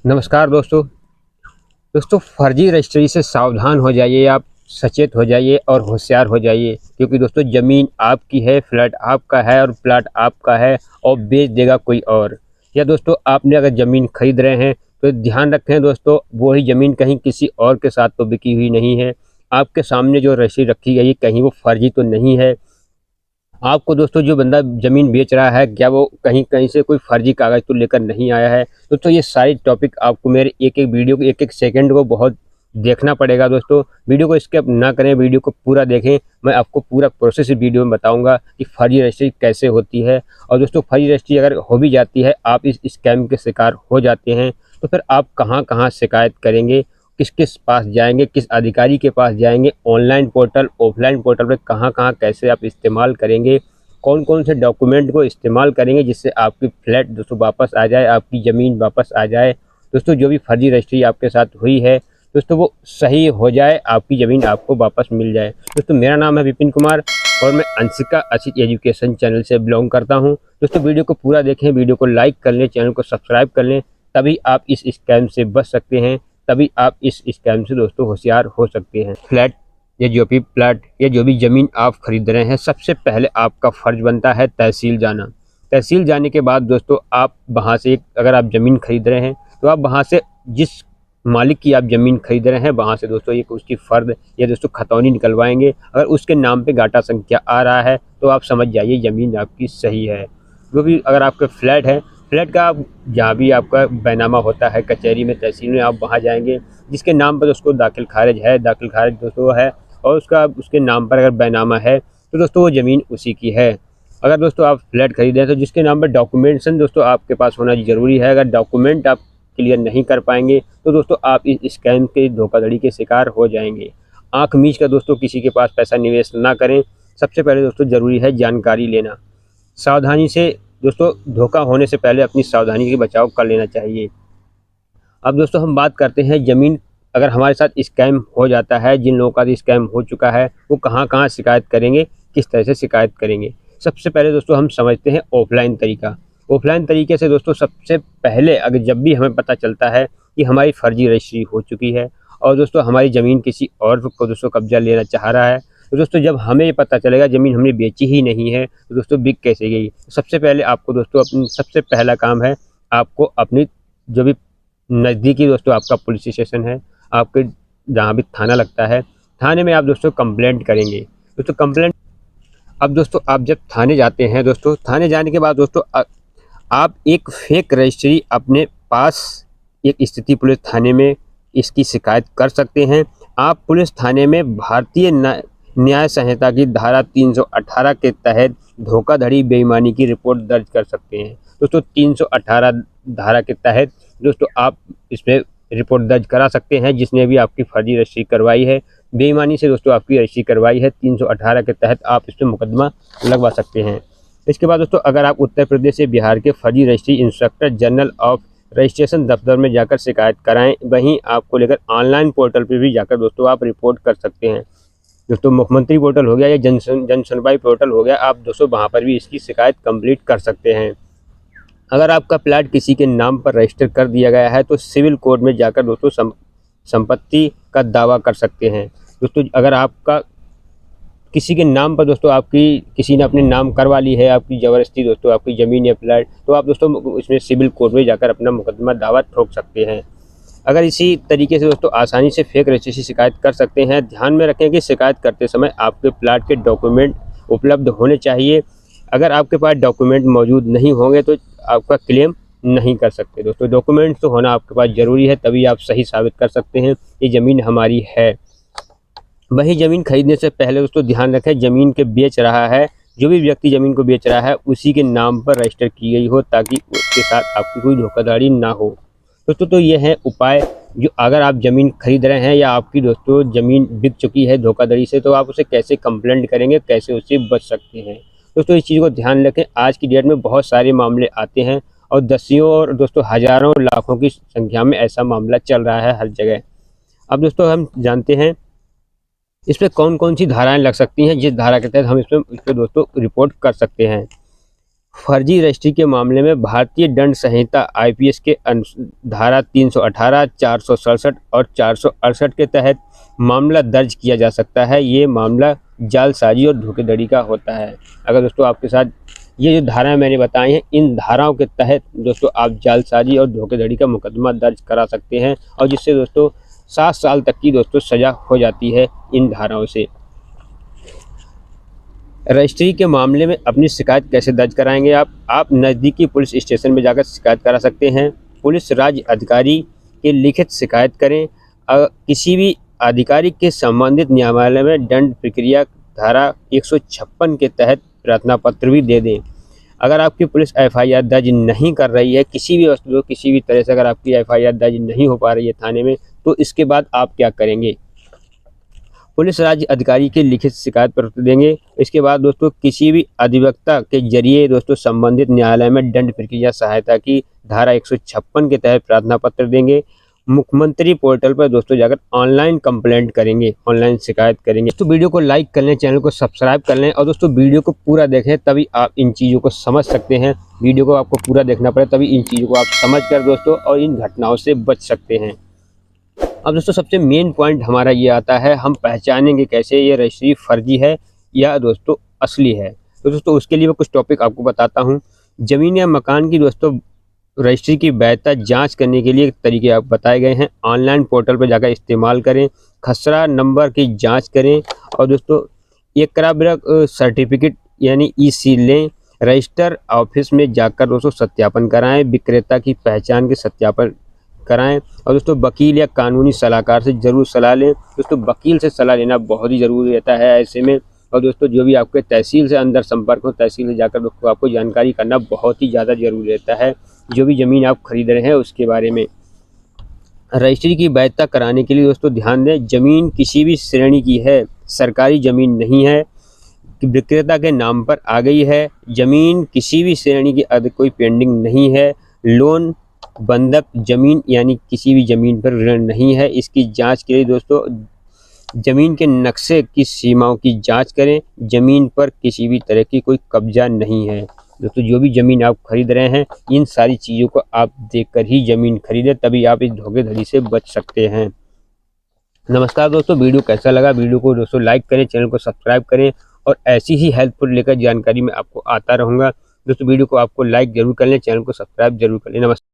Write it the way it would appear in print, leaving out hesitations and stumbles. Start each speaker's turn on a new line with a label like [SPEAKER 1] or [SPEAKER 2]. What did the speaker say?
[SPEAKER 1] नमस्कार दोस्तों फर्जी रजिस्ट्री से सावधान हो जाइए, आप सचेत हो जाइए और होशियार हो जाइए, क्योंकि दोस्तों ज़मीन आपकी है, फ्लैट आपका है और प्लाट आपका है और बेच देगा कोई और। या दोस्तों आपने अगर ज़मीन खरीद रहे हैं तो ध्यान रखें दोस्तों, वही ज़मीन कहीं किसी और के साथ तो बिकी हुई नहीं है। आपके सामने जो रजिस्ट्री रखी गई कहीं वो फर्जी तो नहीं है। आपको दोस्तों जो बंदा ज़मीन बेच रहा है क्या वो कहीं से कोई फर्जी कागज़ तो लेकर नहीं आया है। दोस्तों ये सारी टॉपिक आपको मेरे एक एक वीडियो को एक एक सेकंड को बहुत देखना पड़ेगा। दोस्तों वीडियो को स्किप ना करें, वीडियो को पूरा देखें। मैं आपको पूरा प्रोसेस वीडियो में बताऊंगा कि फर्जी रजिस्ट्री कैसे होती है। और दोस्तों फर्जी रजिस्ट्री अगर हो भी जाती है, आप इस स्कैम के शिकार हो जाते हैं, तो फिर आप कहाँ कहाँ शिकायत करेंगे, किस किस पास जाएंगे, किस अधिकारी के पास जाएंगे, ऑनलाइन पोर्टल ऑफलाइन पोर्टल पर कहाँ कहाँ कैसे आप इस्तेमाल करेंगे, कौन कौन से डॉक्यूमेंट को इस्तेमाल करेंगे जिससे आपकी फ्लैट दोस्तों वापस आ जाए, आपकी ज़मीन वापस आ जाए। दोस्तों जो भी फर्जी रजिस्ट्री आपके साथ हुई है दोस्तों वो सही हो जाए, आपकी ज़मीन आपको वापस मिल जाए। दोस्तों मेरा नाम है विपिन कुमार और मैं अंशिका असित एजुकेशन चैनल से बिलोंग करता हूं। दोस्तों वीडियो को पूरा देखें, वीडियो को लाइक कर लें, चैनल को सब्सक्राइब कर लें, तभी आप इस स्कैम से बच सकते हैं, तभी आप इस स्कैम से दोस्तों होशियार हो सकते हैं। फ्लैट या जो भी प्लाट या जो भी ज़मीन आप खरीद रहे हैं, सबसे पहले आपका फ़र्ज बनता है तहसील जाना। तहसील जाने के बाद दोस्तों आप वहाँ से अगर आप ज़मीन खरीद रहे हैं तो आप वहाँ से जिस मालिक की आप ज़मीन खरीद रहे हैं वहाँ से दोस्तों एक उसकी फ़र्द या दोस्तों खतौनी निकलवाएंगे। अगर उसके नाम पे गाटा संख्या आ रहा है तो आप समझ जाइए ज़मीन आपकी सही है। जो भी अगर आपका फ्लैट है, फ्लैट का आप जहाँ भी आपका बैनामा होता है कचहरी में, तहसील में, आप वहाँ जाएंगे जिसके नाम पर उसको दाखिल खारिज दोस्तों है और उसके नाम पर अगर बैनामा है तो दोस्तों वो ज़मीन उसी की है। अगर दोस्तों आप फ्लैट खरीदें तो जिसके नाम पर डॉक्यूमेंटेशन दोस्तों आपके पास होना ज़रूरी है। अगर डॉक्यूमेंट आप क्लियर नहीं कर पाएंगे तो दोस्तों आप इस स्कैम के धोखाधड़ी के शिकार हो जाएंगे। आंख मीच कर दोस्तों किसी के पास पैसा निवेश ना करें। सबसे पहले दोस्तों ज़रूरी है जानकारी लेना। सावधानी से दोस्तों धोखा होने से पहले अपनी सावधानी के बचाव कर लेना चाहिए। अब दोस्तों हम बात करते हैं ज़मीन अगर हमारे साथ स्कैम हो जाता है, जिन लोगों का स्कैम हो चुका है वो कहाँ कहाँ शिकायत करेंगे, किस तरह से शिकायत करेंगे। सबसे पहले दोस्तों हम समझते हैं ऑफलाइन तरीका। ऑफलाइन तरीके से दोस्तों सबसे पहले अगर जब भी हमें पता चलता है कि हमारी फर्जी रजिस्ट्री हो चुकी है और दोस्तों हमारी ज़मीन किसी और को दोस्तों कब्जा लेना चाह रहा है, तो दोस्तों जब हमें ये पता चलेगा ज़मीन हमने बेची ही नहीं है तो दोस्तों बिक कैसे गई। सबसे पहले आपको दोस्तों अपनी सबसे पहला काम है आपको अपनी जो भी नज़दीकी दोस्तों आपका पुलिस स्टेशन है, आपके जहाँ भी थाना लगता है, थाने में आप दोस्तों कंप्लेंट करेंगे। दोस्तों कंप्लेंट अब दोस्तों आप जब थाने जाते हैं दोस्तों, थाने जाने के बाद दोस्तों आप एक फेक रजिस्ट्री अपने पास एक स्थिति पुलिस थाने में इसकी शिकायत कर सकते हैं। आप पुलिस थाने में भारतीय न्याय संहिता की धारा 318 के तहत धोखाधड़ी बेईमानी की रिपोर्ट दर्ज कर सकते हैं। दोस्तों 318 धारा के तहत दोस्तों आप इसमें रिपोर्ट दर्ज करा सकते हैं। जिसने भी आपकी फर्जी रजिस्ट्री करवाई है, बेईमानी से दोस्तों आपकी रजिस्ट्री करवाई है, 318 के तहत आप इसमें मुकदमा लगवा सकते हैं। इसके बाद दोस्तों अगर आप उत्तर प्रदेश से बिहार के फर्जी registry inspector general of registration दफ्तर में जाकर शिकायत कराएं, वहीं आपको लेकर ऑनलाइन पोर्टल पर भी जाकर दोस्तों आप रिपोर्ट कर सकते हैं। दोस्तों मुख्यमंत्री पोर्टल हो गया या जन सुनवाई पोर्टल हो गया, आप दोस्तों वहाँ पर भी इसकी शिकायत कंप्लीट कर सकते हैं। अगर आपका प्लाट किसी के नाम पर रजिस्टर कर दिया गया है तो सिविल कोर्ट में जाकर दोस्तों संपत्ति का दावा कर सकते हैं। दोस्तों अगर आपका किसी के नाम पर दोस्तों आपकी किसी ने अपने नाम करवा ली है, आपकी ज़बरदस्ती दोस्तों आपकी ज़मीन या फ्लैट, तो आप दोस्तों इसमें सिविल कोर्ट में जाकर अपना मुकदमा दावा ठोक सकते हैं। अगर इसी तरीके से दोस्तों आसानी से फेक रजिस्ट्री की शिकायत कर सकते हैं। ध्यान में रखें कि शिकायत करते समय आपके प्लाट के डॉक्यूमेंट उपलब्ध होने चाहिए। अगर आपके पास डॉक्यूमेंट मौजूद नहीं होंगे तो आपका क्लेम नहीं कर सकते। दोस्तों डॉक्यूमेंट तो होना आपके पास ज़रूरी है, तभी आप सही साबित कर सकते हैं ये ज़मीन हमारी है। वही ज़मीन खरीदने से पहले दोस्तों ध्यान रखें ज़मीन के बेच रहा है, जो भी व्यक्ति ज़मीन को बेच रहा है उसी के नाम पर रजिस्टर की गई हो, ताकि उसके साथ आपकी कोई धोखाधड़ी ना हो। दोस्तों तो ये है उपाय जो अगर आप ज़मीन खरीद रहे हैं या आपकी दोस्तों ज़मीन बिक चुकी है धोखाधड़ी से, तो आप उसे कैसे कंप्लेंट करेंगे, कैसे उससे बच सकते हैं। दोस्तों इस चीज़ को ध्यान रखें। आज की डेट में बहुत सारे मामले आते हैं और दसियों और दोस्तों हज़ारों लाखों की संख्या में ऐसा मामला चल रहा है हर जगह। अब दोस्तों हम जानते हैं इस पर कौन कौन सी धाराएं लग सकती हैं, जिस धारा के तहत हम इस पर दोस्तों रिपोर्ट कर सकते हैं। फर्जी रजिस्ट्री के मामले में भारतीय दंड संहिता आईपीसी के धारा 318, 467 और 468 के तहत मामला दर्ज किया जा सकता है। ये मामला जालसाजी और धोखाधड़ी का होता है। अगर दोस्तों आपके साथ ये जो धाराएं मैंने बताई हैं, इन धाराओं के तहत दोस्तों आप जालसाजी और धोखाधड़ी का मुकदमा दर्ज करा सकते हैं, और जिससे दोस्तों 7 साल तक की दोस्तों सज़ा हो जाती है इन धाराओं से। रजिस्ट्री के मामले में अपनी शिकायत कैसे दर्ज कराएंगे आप नज़दीकी पुलिस स्टेशन में जाकर शिकायत करा सकते हैं। पुलिस राज्य अधिकारी के लिखित शिकायत करें। किसी भी अधिकारी के संबंधित न्यायालय में दंड प्रक्रिया धारा 156 के तहत प्रार्थना पत्र भी दे दें। अगर आपकी पुलिस एफआईआर दर्ज नहीं कर रही है, किसी भी तरह से अगर आपकी एफआईआर दर्ज नहीं हो पा रही है थाने में, तो इसके बाद आप क्या करेंगे? पुलिस राज्य अधिकारी के लिखित शिकायत पत्र देंगे। इसके बाद दोस्तों किसी भी अधिवक्ता के जरिए दोस्तों संबंधित न्यायालय में दंड प्रक्रिया सहायता की धारा 156 के तहत प्रार्थना पत्र देंगे। मुख्यमंत्री पोर्टल पर दोस्तों जाकर ऑनलाइन कंप्लेंट करेंगे, ऑनलाइन शिकायत करेंगे। तो वीडियो को लाइक कर लें, चैनल को सब्सक्राइब कर लें, और दोस्तों वीडियो को पूरा देखें, तभी आप इन चीज़ों को समझ सकते हैं। वीडियो को आपको पूरा देखना पड़े, तभी इन चीज़ों को आप समझ कर दोस्तों और इन घटनाओं से बच सकते हैं। अब दोस्तों सबसे मेन पॉइंट हमारा ये आता है, हम पहचानेंगे कैसे ये रजिस्ट्री फर्जी है या दोस्तों असली है। तो दोस्तों उसके लिए मैं कुछ टॉपिक आपको बताता हूँ। ज़मीन या मकान की दोस्तों रजिस्ट्री की वैधता जांच करने के लिए तरीके आप बताए गए हैं। ऑनलाइन पोर्टल पर जाकर इस्तेमाल करें, खसरा नंबर की जांच करें, और दोस्तों एक सर्टिफिकेट यानी ईसी लें। रजिस्टर ऑफिस में जाकर दोस्तों सत्यापन कराएं, विक्रेता की पहचान के सत्यापन कराएं, और दोस्तों वकील या कानूनी सलाहकार से ज़रूर सलाह लें। दोस्तों वकील से सलाह लेना बहुत ही ज़रूरी रहता है ऐसे में। और दोस्तों जो भी आपके तहसील से अंदर संपर्क हो, तहसील से जाकर दोस्तों आपको जानकारी करना बहुत ही ज़्यादा ज़रूरी रहता है, जो भी ज़मीन आप खरीद रहे हैं उसके बारे में। रजिस्ट्री की वैधता कराने के लिए दोस्तों ध्यान दें, ज़मीन किसी भी श्रेणी की है, सरकारी ज़मीन नहीं है, विक्रेता के नाम पर आ गई है, ज़मीन किसी भी श्रेणी की कोई पेंडिंग नहीं है, लोन बंधक ज़मीन यानी किसी भी ज़मीन पर ऋण नहीं है। इसकी जांच के लिए दोस्तों ज़मीन के नक्शे की सीमाओं की जांच करें। ज़मीन पर किसी भी तरह की कोई कब्जा नहीं है। दोस्तों जो भी ज़मीन आप खरीद रहे हैं, इन सारी चीज़ों को आप देखकर ही ज़मीन खरीदें, तभी आप इस धोखाधड़ी से बच सकते हैं। नमस्कार दोस्तों, वीडियो कैसा लगा? वीडियो को दोस्तों लाइक करें, चैनल को सब्सक्राइब करें, और ऐसी ही हेल्पफुल लेकर जानकारी मैं आपको आता रहूँगा। दोस्तों वीडियो को आपको लाइक जरूर कर लें, चैनल को सब्सक्राइब जरूर कर लें। नमस्कार।